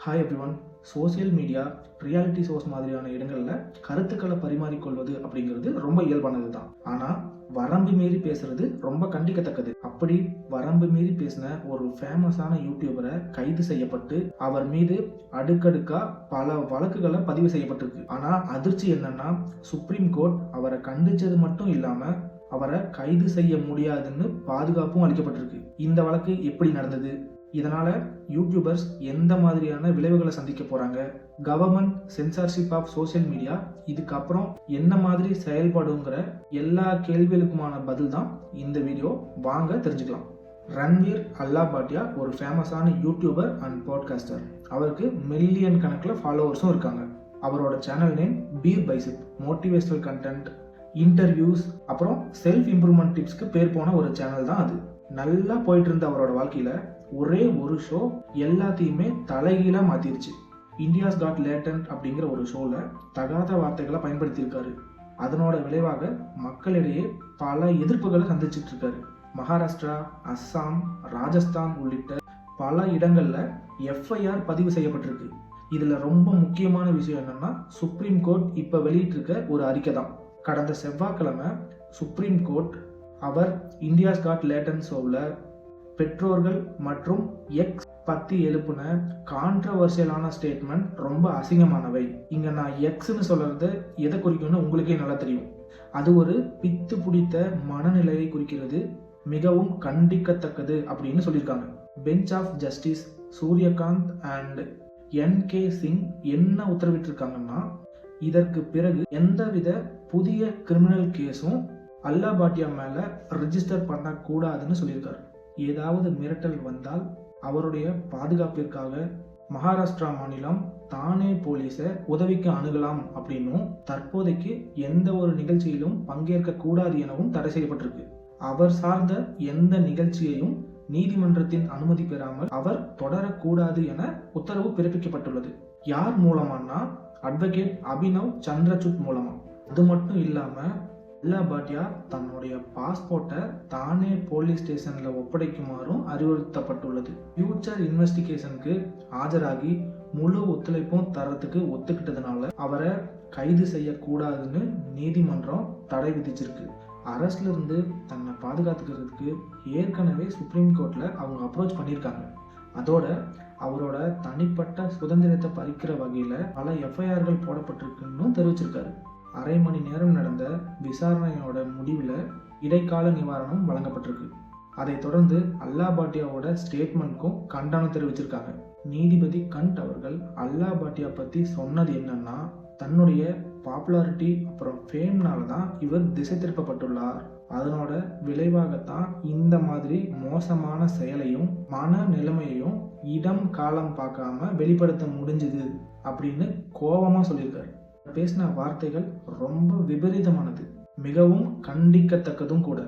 Hi everyone. Social media, reality shows மாதிரியான இடங்களில் கருத்துக்களை பரிமாறிக்கொள்வது அப்படிங்கிறது ரொம்ப இயல்பானது தான். ஆனால் வரம்பு மீறி பேசுறது ரொம்ப கண்டிக்கத்தக்கது. அப்படி வரம்பு மீறி பேசின ஒரு ஃபேமஸான யூடியூபரை கைது செய்யப்பட்டு அவர் மீது அடுக்கடுக்கா பல வழக்குகளை பதிவு செய்யப்பட்டிருக்கு. ஆனால் அதிர்ச்சி என்னன்னா, சுப்ரீம் கோர்ட் அவரை கண்டிச்சது மட்டும் இல்லாமல் அவரை கைது செய்ய முடியாதுன்னு பாதுகாப்பும் அளிக்கப்பட்டிருக்கு. இந்த வழக்கு எப்படி நடந்தது, இதனால யூடியூபர்ஸ் எந்த மாதிரியான விளைவுகளை சந்திக்க போறாங்க, government censorship of social media இதுக்கப்புறம் என்ன மாதிரி செயல்படுங்கிற எல்லா கேள்விகளுக்குமான பதில் தான் இந்த வீடியோ. வாங்க தெரிஞ்சுக்கலாம். ரன்வீர் அல்லாபாட்டியா ஒரு ஃபேமஸான யூடியூபர் அண்ட் பாட்காஸ்டர். அவருக்கு மில்லியன் கணக்கில் ஃபாலோவர்ஸும் இருக்காங்க. அவரோட channel name BeerBiceps. Motivational content, interviews, அப்புறம் செல்ஃப் இம்ப்ரூவ்மெண்ட் டிப்ஸ்க்கு பேர் போன ஒரு சேனல் தான் அது. நல்லா போயிட்டு இருந்த அவரோட வாழ்க்கையில ஒரே ஒரு ஷோ எல்லாத்தையுமே தலைகீழா மாத்திருச்சு. இந்தியாஸ் காட் லேட்டன்ட் அப்படிங்கிற ஒரு ஷோல தகாத வார்த்தைகளை பயன்படுத்தியிருக்காரு. அதனோட விளைவாக மக்களிடையே பல எதிர்ப்புகளை சந்திச்சுட்டு இருக்காரு. மகாராஷ்டிரா, அஸ்ஸாம், ராஜஸ்தான் உள்ளிட்ட பல இடங்கள்ல FIR பதிவு செய்யப்பட்டிருக்கு. இதுல ரொம்ப முக்கியமான விஷயம் என்னன்னா, சுப்ரீம் கோர்ட் இப்ப வெளியிட்டிருக்க ஒரு அறிக்கை தான். கடந்த செவ்வாய்க்கிழமை சுப்ரீம் கோர்ட் அவர் இந்தியாஸ் காட் லேட்டன்ட் ஷோவில் பெற்றோர்கள் மற்றும் எக்ஸ் பத்தி எழுப்புன கான்ட்ரவர்சியலான ஸ்டேட்மெண்ட் ரொம்ப அசிங்கமானவை. இங்க நான் எக்ஸ்ன்னு சொல்றது எதை குறிக்கும்னு உங்களுக்கே நல்லா தெரியும். அது ஒரு பித்து பிடித்த மனநிலையை குறிக்கிறது, மிகவும் கண்டிக்கத்தக்கது அப்படின்னு சொல்லியிருக்காங்க. Bench of justice Suryakant and NK Singh என்ன உத்தரவிட்டிருக்காங்கன்னா, இதற்கு பிறகு எந்தவித புதிய கிரிமினல் கேஸும் அல்லாபாட்டியா மேல ரெஜிஸ்டர் பண்ணக்கூடாதுன்னு சொல்லியிருக்காரு. ஏதாவது மிரட்டல் வந்தால் அவருடைய பாதுகாப்பிற்காக மகாராஷ்டிரா மாநிலம் தானே போலீஸை உதவிக்கு அணுகலாம் அப்படின்னும், தற்போதைக்கு எந்த ஒரு நிகழ்ச்சியிலும் பங்கேற்க கூடாது எனவும் தடை செய்யப்பட்டிருக்கு. அவர் சார்ந்த எந்த நிகழ்ச்சியையும் நீதிமன்றத்தின் அனுமதி பெறாமல் அவர் தொடரக்கூடாது என உத்தரவு பிறப்பிக்கப்பட்டுள்ளது. யார் மூலமானா, அட்வொகேட் அபினவ் சந்திரசூட் மூலமா. அது மட்டும் இல்லாம அல்லாபாட்டியா தன்னுடைய பாஸ்போர்ட்டை தானே போலீஸ் ஸ்டேஷன்ல ஒப்படைக்குமாறும் அறிவுறுத்தப்பட்டுள்ளது. ஃபியூச்சர் இன்வெஸ்டிகேஷனுக்கு ஆஜராகி முழு ஒத்துழைப்பும் தரத்துக்கு ஒத்துக்கிட்டதுனால அவரை கைது செய்யக்கூடாதுன்னு நீதிமன்றம் தடை விதிச்சிருக்கு. அரசுல இருந்து தன்னை பாதுகாத்துக்கிறதுக்கு ஏற்கனவே சுப்ரீம் கோர்ட்ல அவங்க அப்ரோச் பண்ணியிருக்காங்க. அதோட அவரோட தனிப்பட்ட சுதந்திரத்தை பறிக்கிற வகையில பல FIRகள் போடப்பட்டிருக்குன்னு தெரிவிச்சிருக்காரு. அரை மணி நேரம் நடந்த விசாரணையோட முடிவுல இடைக்கால நிவாரணம் வழங்கப்பட்டிருக்கு. அதை தொடர்ந்து அல்லாபாட்டியாவோட ஸ்டேட்மெண்ட்க்கும் கண்டனம் தெரிவிச்சிருக்காங்க. நீதிபதி கண்ட் அவர்கள் அல்லாபாட்டியா பத்தி சொன்னது என்னன்னா, தன்னுடைய பாப்புலாரிட்டி அப்புறம் ஃபேம்னால தான் இவர் திசை திருப்பப்பட்டுள்ளார். அதனோட விளைவாகத்தான் இந்த மாதிரி மோசமான செயலையும் மன நிலைமையையும் இடம் காலம் பார்க்காம வெளிப்படுத்த முடிஞ்சுது அப்படின்னு கோபமா சொல்லியிருக்காரு. பேசின வார்த்தைகள் ரொம்ப விபரீதமானது, மிகவும் கண்டிக்கத்தக்கதும் கூட.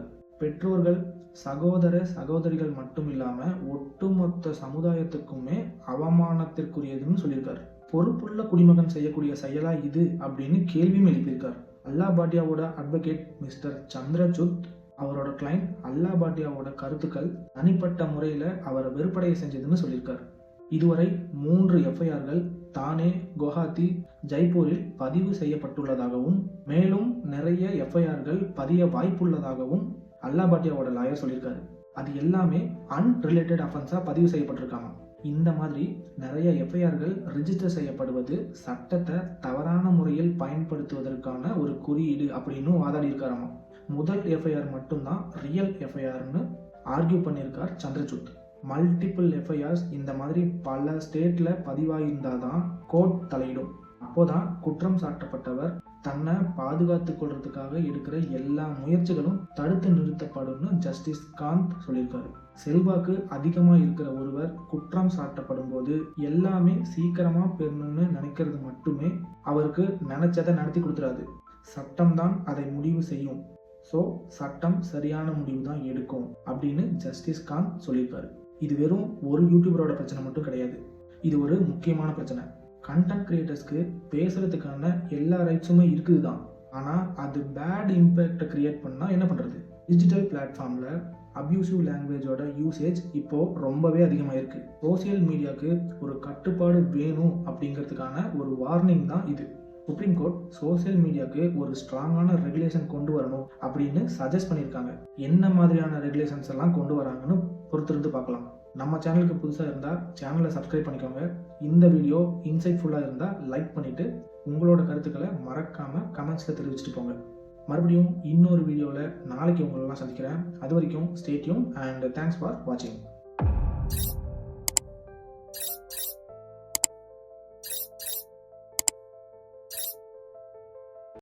பெற்றோர்கள், சகோதர சகோதரிகள் மட்டும் இல்லாம ஒட்டுமொத்த சமுதாயத்துக்குமே அவமானத்திற்குரியதுன்னு சொல்லியிருக்காரு. பொறுப்புள்ள குடிமகன் செய்யக்கூடிய செயலா இது அப்படின்னு கேள்வியும் எழுப்பியிருக்கார். அல்லாபாட்டியாவோட அட்வொகேட் மிஸ்டர் சந்திரசூட் அவரோட கிளைண்ட் அல்லாபாட்டியாவோட கருத்துக்கள் தனிப்பட்ட முறையில அவரை வெறுப்படைய செஞ்சதுன்னு சொல்லியிருக்காரு. இதுவரை 3 FIRகள் தானே, குவஹாத்தி, ஜெய்ப்பூரில் பதிவு செய்யப்பட்டுள்ளதாகவும் மேலும் நிறைய FIRகள் பதிய வாய்ப்புள்ளதாகவும் அல்லாபாட்டியாவோட லாயர் சொல்லியிருக்காரு. அது எல்லாமே அன்ரிலேட்டட் அஃபென்ஸா பதிவு செய்யப்பட்டிருக்காங்க. இந்த மாதிரி நிறைய FIRகள் ரிஜிஸ்டர் செய்யப்படுவது சட்டத்தை தவறான முறையில் பயன்படுத்துவதற்கான ஒரு குறியீடு அப்படின்னு வாதாடி இருக்காராமா. முதல் FIR மட்டும்தான் ரியல் FIRன்னு ஆர்கியூ பண்ணியிருக்கார் சந்திரசூட். மல்டிபிள் FIRs இந்த மாதிரி பல ஸ்டேட்ல பதிவாயிருந்தாதான் கோர்ட் தலையிடும். அப்போதான் குற்றம் சாட்டப்பட்டவர் தன்னை பாதுகாத்து கொள்றதுக்காக எடுக்கிற எல்லா முயற்சிகளும் தடுத்து நிறுத்தப்படும்னு ஜஸ்டிஸ் காந்த் சொல்லியிருக்காரு. செல்வாக்கு அதிகமா இருக்கிற ஒருவர் குற்றம் சாட்டப்படும் போது எல்லாமே சீக்கிரமா பெறணும்னு நினைக்கிறது மட்டுமே அவருக்கு நினைச்சதை நடத்தி கொடுத்துறாது. சட்டம் தான் அதை முடிவு செய்யும். ஸோ சட்டம் சரியான முடிவு தான் எடுக்கும் அப்படின்னு ஜஸ்டிஸ் காந்த் சொல்லியிருக்காரு. இது வெறும் ஒரு யூடியூபரோட பிரச்சனை மட்டும் கிடையாது, இது ஒரு முக்கியமான பிரச்சனை. கண்டென்ட் கிரியேட்டர்ஸ்க்கு பேசுறதுக்கான எல்லா ரைட்ஸுமே இருக்குது தான், ஆனால் அது பேட் இம்பேக்டை கிரியேட் பண்ணால் என்ன பண்ணுறது? டிஜிட்டல் பிளாட்ஃபார்மில் அப்யூசிவ் லாங்குவேஜோட யூசேஜ் இப்போ ரொம்பவே அதிகமாயிருக்கு. சோசியல் மீடியாவுக்கு ஒரு கட்டுப்பாடு வேணும் அப்படிங்கிறதுக்கான ஒரு வார்னிங் தான் இது. சுப்ரீம் கோர்ட் சோசியல் மீடியாவுக்கு ஒரு ஸ்ட்ராங்கான ரெகுலேஷன் கொண்டு வரணும் அப்படின்னு சஜஸ்ட் பண்ணியிருக்காங்க. என்ன மாதிரியான ரெகுலேஷன்ஸ் எல்லாம் கொண்டு வராங்கன்னு பொறுத்திருந்து பார்க்கலாம். நம்ம சேனலுக்கு புதுசாக இருந்தால் சேனலை சப்ஸ்கிரைப் பண்ணிக்கோங்க. இந்த வீடியோ இன்சைட்ஃபுல்லாக இருந்தால் லைக் பண்ணிவிட்டு உங்களோட கருத்துக்களை மறக்காமல் கமெண்ட்ஸில் தெரிவிச்சுட்டு போங்க. மறுபடியும் இன்னொரு வீடியோவில் நாளைக்கு உங்களெல்லாம் சந்திக்கிறேன். அது வரைக்கும் stay tune and thanks for வாட்சிங்.